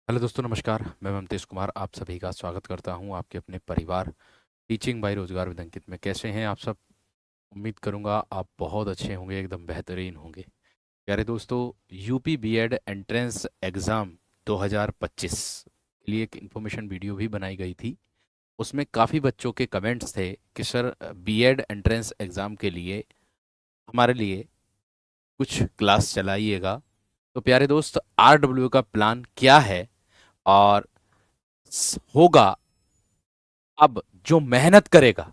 Hello दोस्तों, नमस्कार। मैं ममतेश कुमार आप सभी का स्वागत करता हूं आपके अपने परिवार टीचिंग बाय रोजगार विद अंकित में। कैसे हैं आप सब? उम्मीद करूंगा आप बहुत अच्छे होंगे, एकदम बेहतरीन होंगे। प्यारे दोस्तों, यूपी बीएड एंट्रेंस एग्ज़ाम 2025 के लिए एक इन्फॉर्मेशन वीडियो भी बनाई गई थी। उसमें काफ़ी बच्चों के कमेंट्स थे कि सर, बीएड एंट्रेंस एग्ज़ाम के लिए हमारे लिए कुछ क्लास चलाइएगा। तो प्यारे दोस्त, आरडब्ल्यू का प्लान क्या है और होगा? अब जो मेहनत करेगा,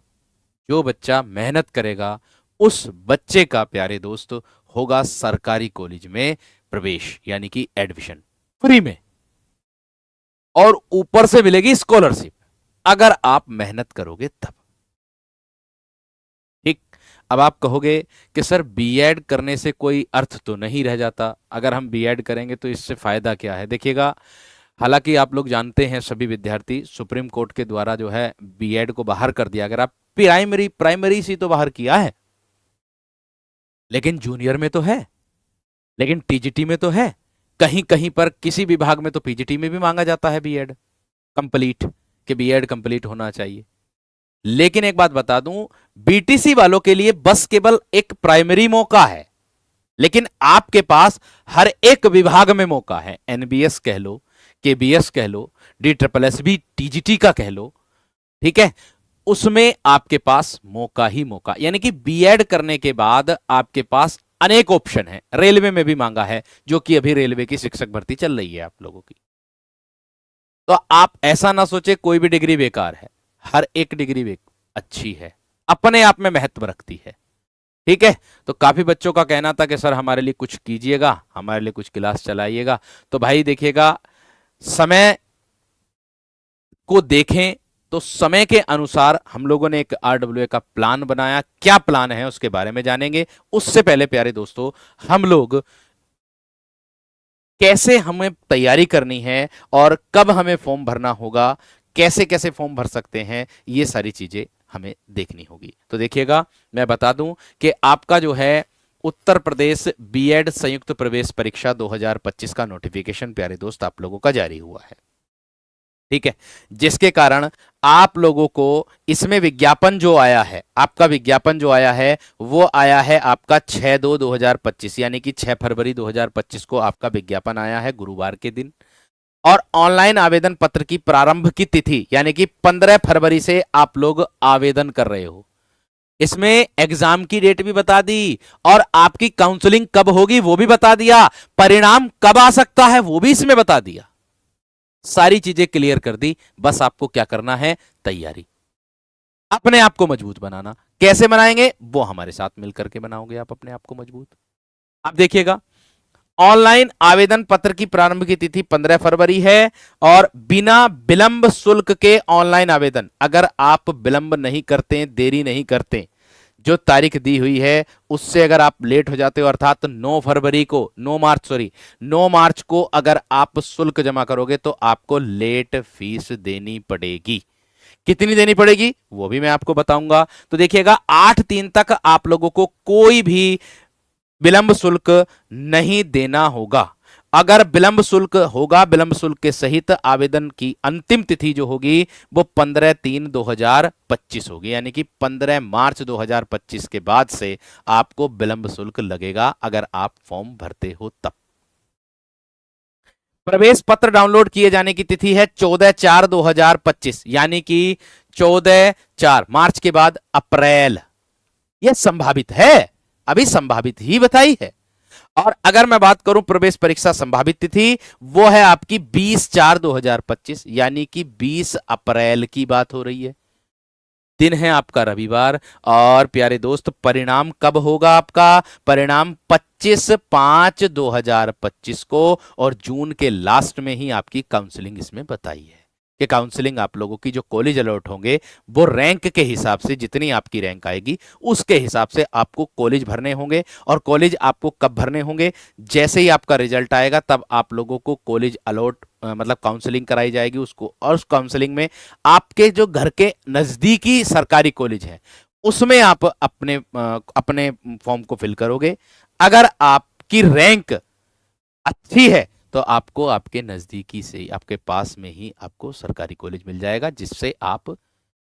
जो बच्चा मेहनत करेगा, उस बच्चे का प्यारे दोस्त होगा सरकारी कॉलेज में प्रवेश, यानी कि एडमिशन फ्री में, और ऊपर से मिलेगी स्कॉलरशिप अगर आप मेहनत करोगे तब। ठीक। अब आप कहोगे कि सर, बीएड करने से कोई अर्थ तो नहीं रह जाता? अगर हम बीएड करेंगे तो इससे फायदा क्या है? देखिएगा, हालांकि आप लोग जानते हैं, सभी विद्यार्थी, सुप्रीम कोर्ट के द्वारा जो है बीएड को बाहर कर दिया। अगर आप प्राइमरी प्राइमरी से तो बाहर किया है, लेकिन जूनियर में तो है, लेकिन टीजीटी में तो है, कहीं कहीं पर किसी विभाग में तो पीजीटी में भी मांगा जाता है बीएड कंप्लीट, कि बीएड कंप्लीट होना चाहिए। लेकिन एक बात बता दूं, बीटीसी वालों के लिए बस केवल एक प्राइमरी मौका है, लेकिन आपके पास हर एक विभाग में मौका है। एनबीएस कह लो, केबीएस कह लो, D triple S B TGT का कह लो, ठीक है, उसमें आपके पास मौका ही मौका। यानी कि बीएड करने के बाद आपके पास अनेक ऑप्शन है। रेलवे में भी मांगा है, जो कि अभी रेलवे की शिक्षक भर्ती चल रही है आप लोगों की। तो आप ऐसा ना सोचे कोई भी डिग्री बेकार है, हर एक डिग्री अच्छी है, अपने आप में महत्व रखती है। ठीक है। तो काफी बच्चों का कहना था कि सर, हमारे लिए कुछ कीजिएगा, हमारे लिए कुछ क्लास चलाइएगा। तो भाई देखिएगा, समय को देखें तो समय के अनुसार हम लोगों ने एक आरडब्ल्यूए का प्लान बनाया। क्या प्लान है उसके बारे में जानेंगे। उससे पहले प्यारे दोस्तों, हम लोग कैसे हमें तैयारी करनी है और कब हमें फॉर्म भरना होगा, कैसे कैसे फॉर्म भर सकते हैं, ये सारी चीजें हमें देखनी होगी। तो देखिएगा, मैं बता दूं कि आपका जो है उत्तर प्रदेश बीएड संयुक्त प्रवेश परीक्षा 2025 का नोटिफिकेशन प्यारे दोस्त आप लोगों का जारी हुआ है। ठीक है। जिसके कारण आप लोगों को इसमें विज्ञापन जो आया है, आपका विज्ञापन जो आया है वो आया है आपका 6/2/2025, यानी कि 6 फरवरी 2025 को आपका विज्ञापन आया है, गुरुवार के दिन। और ऑनलाइन आवेदन पत्र की प्रारंभ की तिथि यानी कि 15 फरवरी से आप लोग आवेदन कर रहे हो। इसमें एग्जाम की डेट भी बता दी, और आपकी काउंसलिंग कब होगी वो भी बता दिया, परिणाम कब आ सकता है वो भी इसमें बता दिया। सारी चीजें क्लियर कर दी। बस आपको क्या करना है? तैयारी, अपने आप को मजबूत बनाना। कैसे बनाएंगे? वो हमारे साथ मिलकर के बनाओगे आप अपने आप को मजबूत। अब देखिएगा, ऑनलाइन आवेदन पत्र की प्रारंभ की तिथि 15 फरवरी है, और बिना विलंब शुल्क के ऑनलाइन आवेदन। अगर आप विलंब नहीं करते, देरी नहीं करते, जो तारीख दी हुई है उससे अगर आप लेट हो जाते हो, अर्थात 9 फरवरी को, 9 मार्च सॉरी 9 मार्च को अगर आप शुल्क जमा करोगे तो आपको लेट फीस देनी पड़ेगी। कितनी देनी पड़ेगी वो भी मैं आपको बताऊंगा। तो देखिएगा, 8/3 तक आप लोगों को कोई भी विलंब शुल्क नहीं देना होगा। अगर विलंब शुल्क होगा, विलंब शुल्क के सहित आवेदन की अंतिम तिथि जो होगी वो 15/3/2025 होगी, यानी कि 15 मार्च 2025 के बाद से आपको विलंब शुल्क लगेगा अगर आप फॉर्म भरते हो तब। प्रवेश पत्र डाउनलोड किए जाने की तिथि है 14/4/2025, यानी कि 14/4 मार्च के बाद अप्रैल। यह संभावित है, अभी संभावित ही बताई है। और अगर मैं बात करूं प्रवेश परीक्षा संभावित तिथि, वो है आपकी 20/4/2025, यानी कि 20 अप्रैल की बात हो रही है। दिन है आपका रविवार। और प्यारे दोस्त, परिणाम कब होगा आपका? परिणाम 25/5/2025 को, और जून के लास्ट में ही आपकी काउंसलिंग इसमें बताई है कि काउंसलिंग आप लोगों की जो कॉलेज अलॉट होंगे वो रैंक के हिसाब से, जितनी आपकी रैंक आएगी उसके हिसाब से आपको कॉलेज भरने होंगे। और कॉलेज आपको कब भरने होंगे? जैसे ही आपका रिजल्ट आएगा तब आप लोगों को कॉलेज अलॉट, मतलब काउंसलिंग कराई जाएगी उसको, और उस काउंसलिंग में आपके जो घर के नजदीकी सरकारी कॉलेज है उसमें आप अपने अपने फॉर्म को फिल करोगे। अगर आपकी रैंक अच्छी है तो आपको आपके नज़दीकी से ही, आपके पास में ही आपको सरकारी कॉलेज मिल जाएगा, जिससे आप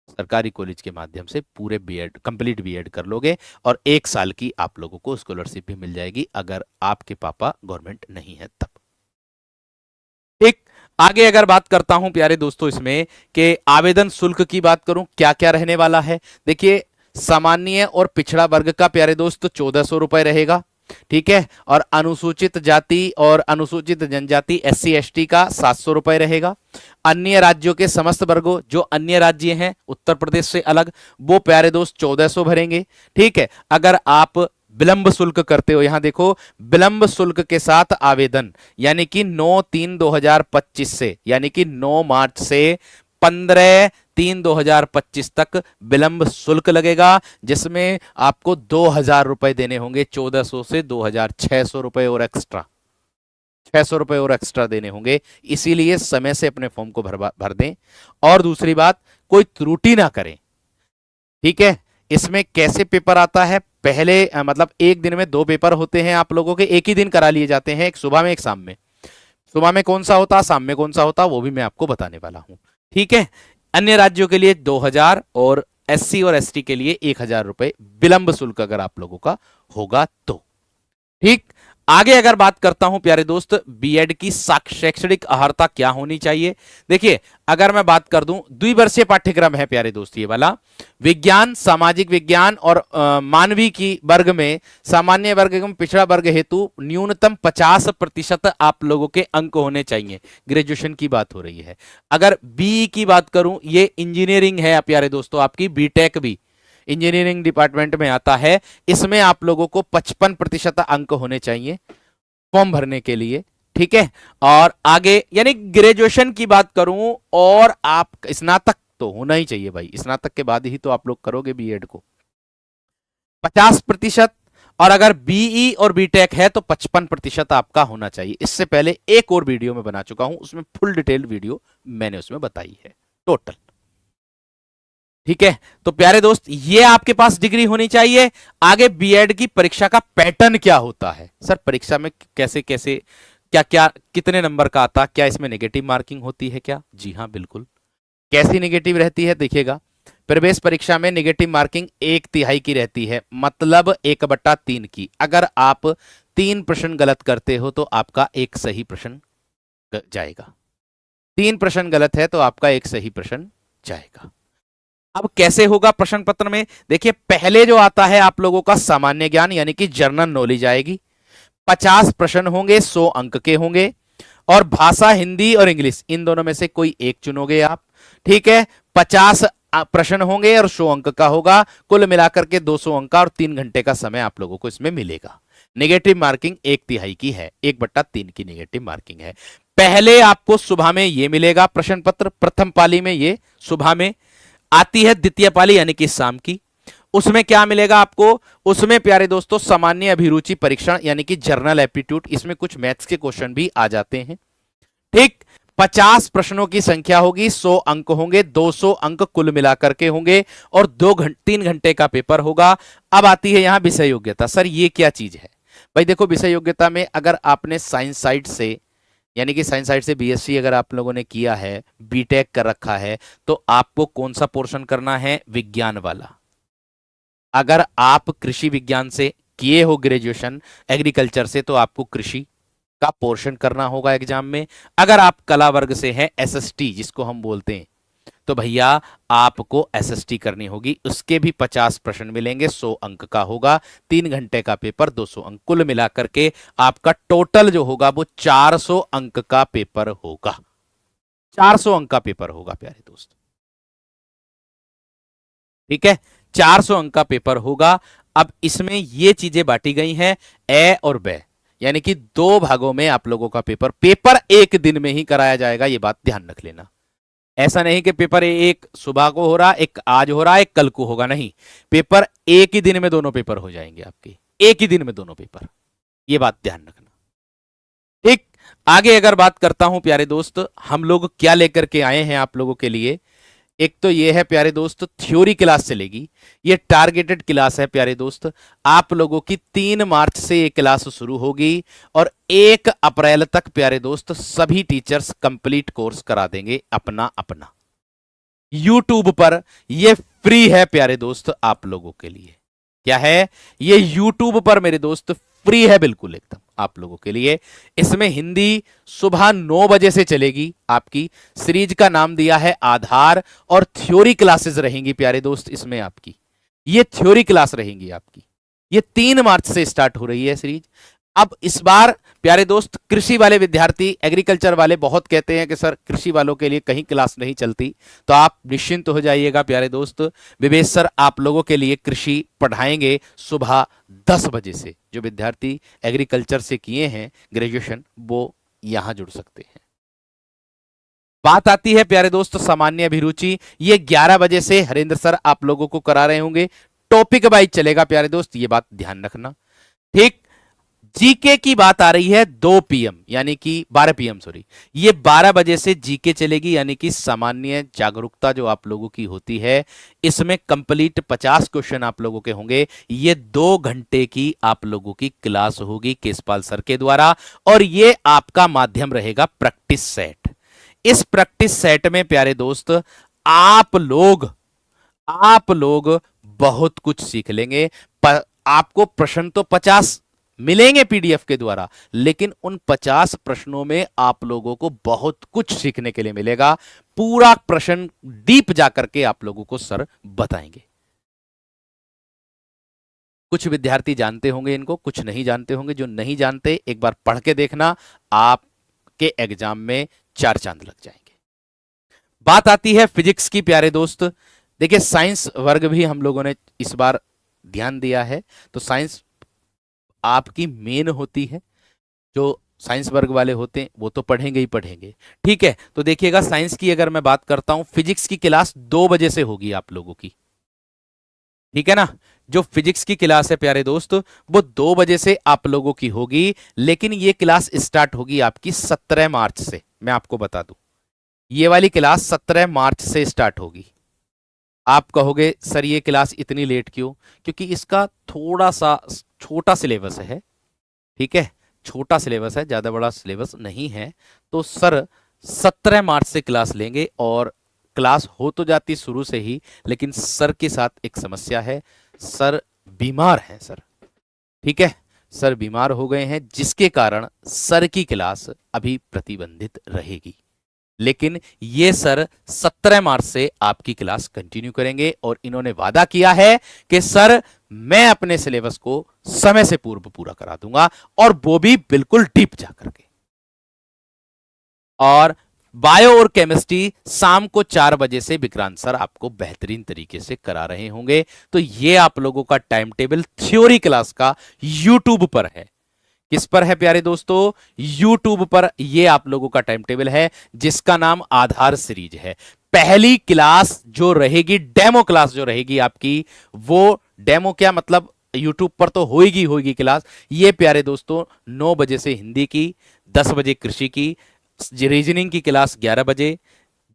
सरकारी कॉलेज के माध्यम से पूरे बीएड कंप्लीट बीएड कर लोगे और 1 साल की आप लोगों को स्कॉलरशिप भी मिल जाएगी अगर आपके पापा गवर्नमेंट नहीं है तब। ठीक, आगे अगर बात करता हूं प्यारे दोस्तों इसमें कि आवेदन शुल्क की बात करूं क्या क्या रहने वाला है। देखिए, सामान्य और पिछड़ा वर्ग का प्यारे दोस्त 1400 रुपए रहेगा, ठीक है, और अनुसूचित जाति और अनुसूचित जनजाति SC ST का 700 रुपए रहेगा। अन्य राज्यों के समस्त वर्गों, जो अन्य राज्य हैं उत्तर प्रदेश से अलग, वो प्यारे दोस्त 1400 भरेंगे, ठीक है। अगर आप विलंब शुल्क करते हो, यहां देखो, विलंब शुल्क के साथ आवेदन यानी कि 9/3/2025 से, यानी कि 9 मार्च से 15/3/2025 तक विलंब शुल्क लगेगा, जिसमें आपको 2000 रुपए देने होंगे। 1400 से 2600 रुपए और एक्स्ट्रा, 600 रुपए और एक्स्ट्रा देने होंगे। इसीलिए समय से अपने फॉर्म को भर दें। और दूसरी बात, कोई त्रुटि ना करें, ठीक है। इसमें कैसे पेपर आता है, पहले मतलब एक दिन में 2 पेपर होते हैं आप लोगों के, एक ही दिन करा लिए जाते हैं, एक सुबह में एक शाम में। सुबह में कौन सा होता, शाम में कौन सा होता, वो भी मैं आपको बताने वाला हूं, ठीक है। अन्य राज्यों के लिए 2000 और SC और ST के लिए 1000 रुपए विलंब शुल्क अगर आप लोगों का होगा तो, ठीक। आगे अगर बात करता हूं प्यारे दोस्त, बीएड की शैक्षणिक अर्हता क्या होनी चाहिए। देखिए, अगर मैं बात कर दूं, द्विवर्षीय पाठ्यक्रम है प्यारे दोस्त ये वाला। विज्ञान, सामाजिक विज्ञान और मानवीय की वर्ग में, सामान्य वर्ग एवं पिछड़ा वर्ग हेतु न्यूनतम 50% आप लोगों के अंक होने चाहिए। ग्रेजुएशन की बात हो रही है। अगर बीई की बात करूं, ये इंजीनियरिंग है प्यारे दोस्तों, आपकी बीटेक भी इंजीनियरिंग डिपार्टमेंट में आता है। इसमें आप लोगों को 55% अंक होने चाहिए फॉर्म भरने के लिए, ठीक है। और आगे यानी ग्रेजुएशन की बात करूं, और आप स्नातक तो होना ही चाहिए भाई, स्नातक के बाद ही तो आप लोग करोगे बीएड को। 50%, और अगर बीई और बीटेक है तो 55% आपका होना चाहिए। इससे पहले एक और वीडियो में बना चुका हूं, उसमें फुल डिटेल वीडियो मैंने उसमें बताई है टोटल, ठीक है। तो प्यारे दोस्त, ये आपके पास डिग्री होनी चाहिए। आगे बीएड की परीक्षा का पैटर्न क्या होता है, सर परीक्षा में कैसे कैसे क्या क्या कितने नंबर का आता, क्या इसमें नेगेटिव मार्किंग होती है क्या? जी हाँ बिल्कुल। कैसी नेगेटिव रहती है, देखिएगा, प्रवेश परीक्षा में नेगेटिव मार्किंग 1/3 की रहती है, मतलब 1/3 की। अगर आप 3 प्रश्न गलत करते हो तो आपका एक सही प्रश्न जाएगा, 3 प्रश्न गलत है तो आपका एक सही प्रश्न जाएगा। अब कैसे होगा प्रश्न पत्र में, देखिए, पहले जो आता है आप लोगों का सामान्य ज्ञान यानी कि जनरल नॉलेज आएगी। 50 प्रश्न होंगे, 100 अंक के होंगे, और भाषा हिंदी और इंग्लिश, इन दोनों में से कोई एक चुनोगे आप, ठीक है। 50 प्रश्न होंगे और 100 अंक का होगा, कुल मिलाकर के 200 अंक का, और 3 घंटे का समय आप लोगों को इसमें मिलेगा। नेगेटिव मार्किंग 1/3 की है, 1/3 की नेगेटिव मार्किंग है। पहले आपको सुबह में ये मिलेगा प्रश्न पत्र, प्रथम पाली में ये सुबह में आती है, द्वितीय पाली यानी कि शाम की, उसमें क्या मिलेगा आपको, उसमें प्यारे दोस्तों सामान्य अभिरुचि परीक्षण यानी कि जर्नल एप्टीट्यूड, इसमें कुछ मैथ्स के क्वेश्चन भी आ जाते हैं, ठीक। 50 प्रश्नों की संख्या होगी, 100 अंक होंगे, 200 अंक कुल मिलाकर के होंगे, और 3 घंटे का पेपर होगा। अब आती है यहां विषय योग्यता। सर ये क्या चीज है भाई? देखो, विषय योग्यता में अगर आपने साइंस साइड से यानी कि साइंस साइड से बीएससी अगर आप लोगों ने किया है, बीटेक कर रखा है, तो आपको कौन सा पोर्शन करना है, विज्ञान वाला। अगर आप कृषि विज्ञान से किए हो ग्रेजुएशन, एग्रीकल्चर से, तो आपको कृषि का पोर्शन करना होगा एग्जाम में। अगर आप कला वर्ग से हैं, एसएसटी जिसको हम बोलते हैं, तो भैया आपको एसएसटी करनी होगी। उसके भी 50 प्रश्न मिलेंगे, 100 अंक का होगा, 3 घंटे का पेपर, 200 अंक, कुल मिलाकर के आपका टोटल जो होगा वो 400 अंक का पेपर होगा। 400 अंक का पेपर होगा प्यारे दोस्त, ठीक है, 400 अंक का पेपर होगा। अब इसमें ये चीजें बांटी गई हैं, ए और बे, यानी कि 2 भागों में आप लोगों का पेपर एक दिन में ही कराया जाएगा। ये बात ध्यान रख लेना। ऐसा नहीं कि पेपर एक सुबह को हो रहा, एक आज हो रहा, एक कल को होगा, नहीं, पेपर एक ही दिन में दोनों पेपर हो जाएंगे आपके, एक ही दिन में दोनों पेपर, ये बात ध्यान रखना, ठीक। आगे अगर बात करता हूं प्यारे दोस्त, हम लोग क्या लेकर के आए हैं आप लोगों के लिए, एक तो ये है प्यारे दोस्त, थ्योरी क्लास चलेगी। ये टारगेटेड क्लास है प्यारे दोस्त। आप लोगों की 3 मार्च से ये क्लास शुरू होगी और 1 अप्रैल तक प्यारे दोस्त सभी टीचर्स कंप्लीट कोर्स करा देंगे अपना अपना। यूट्यूब पर ये फ्री है प्यारे दोस्त आप लोगों के लिए। क्या है ये? यूट्यूब पर मेरे दोस्त फ्री है बिल्कुल एकदम आप लोगों के लिए। इसमें हिंदी सुबह 9 बजे से चलेगी आपकी। सीरीज का नाम दिया है आधार और थ्योरी क्लासेस रहेंगी प्यारे दोस्त इसमें आपकी। ये थ्योरी क्लास रहेंगी आपकी। ये 3 मार्च से स्टार्ट हो रही है सीरीज। अब इस बार प्यारे दोस्त कृषि वाले विद्यार्थी, एग्रीकल्चर वाले बहुत कहते हैं कि सर कृषि वालों के लिए कहीं क्लास नहीं चलती, तो आप निश्चिंत हो जाइएगा प्यारे दोस्त। विवेश सर आप लोगों के लिए कृषि पढ़ाएंगे सुबह 10 बजे से। जो विद्यार्थी एग्रीकल्चर से किए हैं ग्रेजुएशन वो यहां जुड़ सकते हैं। बात आती है प्यारे दोस्त सामान्य अभिरुचि। ये 11 बजे से हरेंद्र सर आप लोगों को करा रहे होंगे। टॉपिक वाइज चलेगा प्यारे दोस्त, ये बात ध्यान रखना। ठीक। जीके की बात आ रही है 2 पीएम यानी कि 12 पीएम सॉरी। ये 12 बजे से जीके चलेगी यानी कि सामान्य जागरूकता जो आप लोगों की होती है। इसमें कंप्लीट 50 क्वेश्चन आप लोगों के होंगे। ये 2 घंटे की आप लोगों की क्लास होगी केसपाल सर के द्वारा और ये आपका माध्यम रहेगा प्रैक्टिस सेट। इस प्रैक्टिस सेट में प्यारे दोस्त आप लोग बहुत कुछ सीख लेंगे। आपको प्रश्न तो 50 मिलेंगे पीडीएफ के द्वारा, लेकिन उन 50 प्रश्नों में आप लोगों को बहुत कुछ सीखने के लिए मिलेगा। पूरा प्रश्न डीप जाकर के आप लोगों को सर बताएंगे। कुछ विद्यार्थी जानते होंगे इनको, कुछ नहीं जानते होंगे। जो नहीं जानते एक बार पढ़ के देखना, आपके एग्जाम में 4 चांद लग जाएंगे। बात आती है फिजिक्स की प्यारे दोस्त। देखिए साइंस वर्ग भी हम लोगों ने इस बार ध्यान दिया है, तो साइंस आपकी मेन होती है। जो साइंस वर्ग वाले होते हैं वो तो पढ़ेंगे ही पढ़ेंगे। ठीक है, तो देखिएगा साइंस की अगर मैं बात करता हूं, फिजिक्स की क्लास 2 बजे से होगी आप लोगों की। ठीक है ना? जो फिजिक्स की क्लास है प्यारे दोस्त वो 2 बजे से आप लोगों की होगी, लेकिन ये क्लास स्टार्ट होगी आपकी 17 मार्च से। मैं आपको बता दूं ये वाली क्लास 17 मार्च से स्टार्ट होगी। आप कहोगे सर ये क्लास इतनी लेट क्यों? क्योंकि इसका थोड़ा सा छोटा सिलेबस है। ठीक है, छोटा सिलेबस है, ज्यादा बड़ा सिलेबस नहीं है। तो सर 17 मार्च से क्लास लेंगे और क्लास हो तो जाती शुरू से ही, लेकिन सर के साथ एक समस्या है। सर बीमार हैं सर। ठीक है, सर बीमार हो गए हैं जिसके कारण सर की क्लास अभी प्रतिबंधित रहेगी। लेकिन ये सर 17 मार्च से आपकी क्लास कंटिन्यू करेंगे और इन्होंने वादा किया है कि सर मैं अपने सिलेबस को समय से पूर्व पूरा करा दूंगा और वो भी बिल्कुल डीप जाकर के। और बायो और केमिस्ट्री शाम को 4 बजे से विक्रांत सर आपको बेहतरीन तरीके से करा रहे होंगे। तो ये आप लोगों का टाइम टेबल थ्योरी क्लास का यूट्यूब पर है। किस पर है प्यारे दोस्तों? यूट्यूब पर ये आप लोगों का टाइम टेबल है जिसका नाम आधार सीरीज है। पहली क्लास जो रहेगी, डेमो क्लास जो रहेगी आपकी, वो डेमो क्या मतलब यूट्यूब पर तो होगी क्लास। ये प्यारे दोस्तों 9 बजे से हिंदी की, 10 बजे कृषि की, रीजनिंग की क्लास 11 बजे,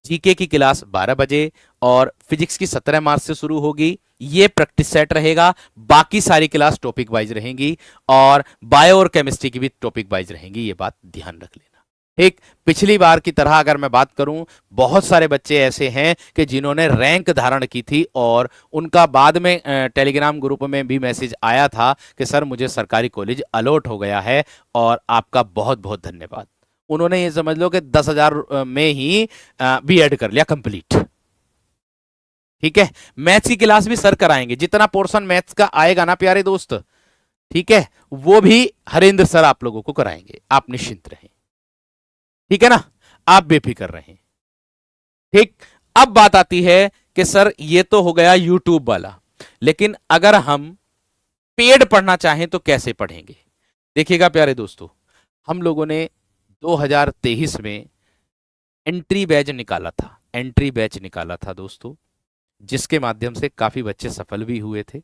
जीके की क्लास 12 बजे और फिजिक्स की 17 मार्च से शुरू होगी। ये प्रैक्टिस सेट रहेगा। बाकी सारी क्लास टॉपिक वाइज रहेंगी और बायो और केमिस्ट्री की भी टॉपिक वाइज रहेंगी। ये बात ध्यान रख लेना। ठीक, पिछली बार की तरह अगर मैं बात करूं, बहुत सारे बच्चे ऐसे हैं कि जिन्होंने रैंक धारण की थी और उनका बाद में टेलीग्राम ग्रुप में भी मैसेज आया था कि सर मुझे सरकारी कॉलेज अलॉट हो गया है और आपका बहुत बहुत धन्यवाद। उन्होंने ये समझ लो कि 10,000 में ही बीएड कर लिया कंप्लीट। ठीक है, मैथ्स की क्लास भी सर कराएंगे। जितना पोर्शन मैथ्स का आएगा ना प्यारे दोस्त, ठीक है, वो भी हरेंद्र सर आप लोगों को कराएंगे। आप निश्चिंत रहें। ठीक है ना, आप बेफिक्र रहें। ठीक, अब बात आती है कि सर ये तो हो गया यूट्यूब वाला, लेकिन अगर हम पेड पढ़ना चाहें तो कैसे पढ़ेंगे? देखिएगा प्यारे दोस्तों, हम लोगों ने 2023 में एंट्री बैच निकाला था दोस्तों, जिसके माध्यम से काफी बच्चे सफल भी हुए थे।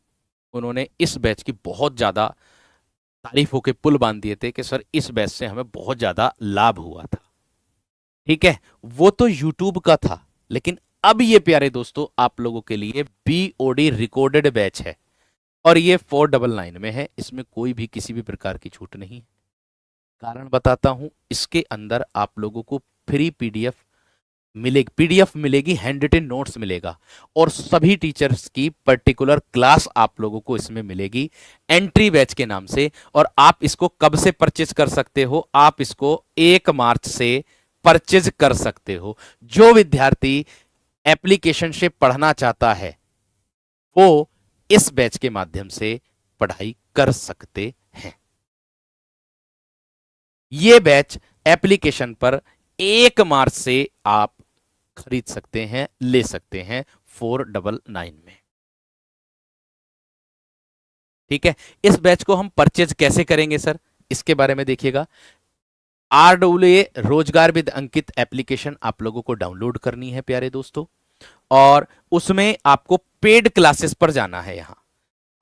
उन्होंने इस बैच की बहुत ज्यादा तारीफों के पुल बांध दिए थे कि सर इस बैच से हमें बहुत ज्यादा लाभ हुआ था। ठीक है, वो तो यूट्यूब का था, लेकिन अब ये प्यारे दोस्तों आप लोगों के लिए बीओडी रिकॉर्डेड बैच है और ये 499 में है, इसमें कोई भी किसी भी प्रकार की छूट नहीं है। कारण बताता हूं, इसके अंदर आप लोगों को फ्री पीडीएफ मिलेगी, हैंड रिटन नोट्स मिलेगा और सभी टीचर्स की पर्टिकुलर क्लास आप लोगों को इसमें मिलेगी एंट्री बैच के नाम से। और आप इसको कब से परचेज कर सकते हो? आप इसको 1 मार्च से परचेज कर सकते हो। जो विद्यार्थी एप्लीकेशन से पढ़ना चाहता है वो इस बैच के माध्यम से पढ़ाई कर सकते हैं। ये बैच एप्लीकेशन पर 1 मार्च से आप खरीद सकते हैं, ले सकते हैं 499 में। ठीक है, इस बैच को हम परचेज कैसे करेंगे सर, इसके बारे में देखिएगा। RWA रोजगार विद अंकित एप्लीकेशन आप लोगों को डाउनलोड करनी है प्यारे दोस्तों, और उसमें आपको पेड क्लासेस पर जाना है। यहां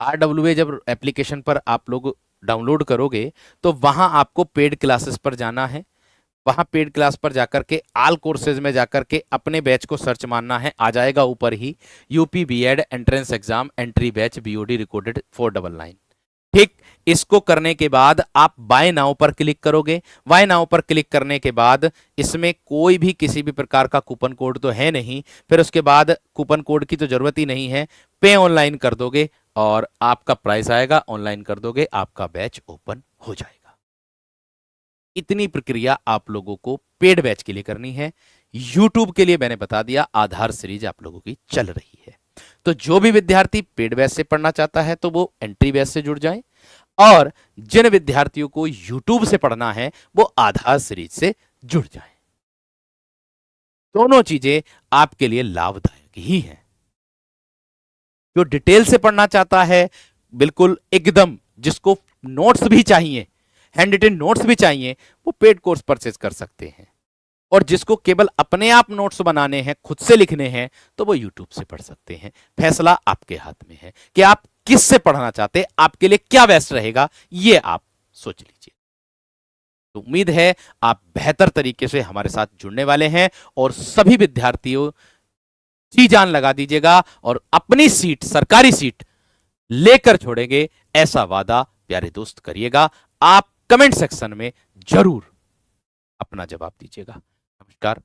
RWA जब एप्लीकेशन पर आप लोग डाउनलोड करोगे तो वहां आपको पेड क्लासेस पर जाना है। वहां पेड क्लास पर जाकर के ऑल कोर्सेज में जाकर के अपने बैच को सर्च मारना है, आ जाएगा ऊपर ही UP BEd entrance exam entry batch BOD recorded 499। ठीक, इसको करने के बाद आप बाय नाउ पर क्लिक करोगे। बाय नाउ पर क्लिक करने के बाद इसमें कोई भी किसी भी प्रकार का कूपन कोड तो है नहीं, फिर उसके बाद कूपन कोड की तो जरूरत ही नहीं है, पे ऑनलाइन कर दोगे और आपका प्राइस आएगा, ऑनलाइन कर दोगे, आपका बैच ओपन हो जाएगा। इतनी प्रक्रिया आप लोगों को पेड बैच के लिए करनी है। यूट्यूब के लिए मैंने बता दिया, आधार सीरीज आप लोगों की चल रही है। तो जो भी विद्यार्थी पेड बैच से पढ़ना चाहता है तो वो एंट्री बैच से जुड़ जाए, और जिन विद्यार्थियों को यूट्यूब से पढ़ना है वो आधार सीरीज से जुड़ जाए। दोनों चीजें आपके लिए लाभदायक ही हैं। जो डिटेल से पढ़ना चाहता है, बिल्कुल एकदम, जिसको नोट्स भी चाहिए, हैंड रिटन नोट्स भी चाहिए, वो पेड कोर्स परचेज कर सकते हैं। और जिसको केवल अपने आप नोट्स बनाने हैं, खुद से लिखने हैं, तो वो यूट्यूब से पढ़ सकते हैं। फैसला आपके हाथ में है कि आप किस से पढ़ना चाहते हैं, आपके लिए क्या बेस्ट रहेगा, ये आप सोच लीजिए। तो उम्मीद है आप बेहतर तरीके से हमारे साथ जुड़ने वाले हैं और सभी विद्यार्थियों जी जान लगा दीजिएगा और अपनी सीट, सरकारी सीट लेकर छोड़ेंगे, ऐसा वादा प्यारे दोस्त करिएगा। आप कमेंट सेक्शन में जरूर अपना जवाब दीजिएगा। नमस्कार।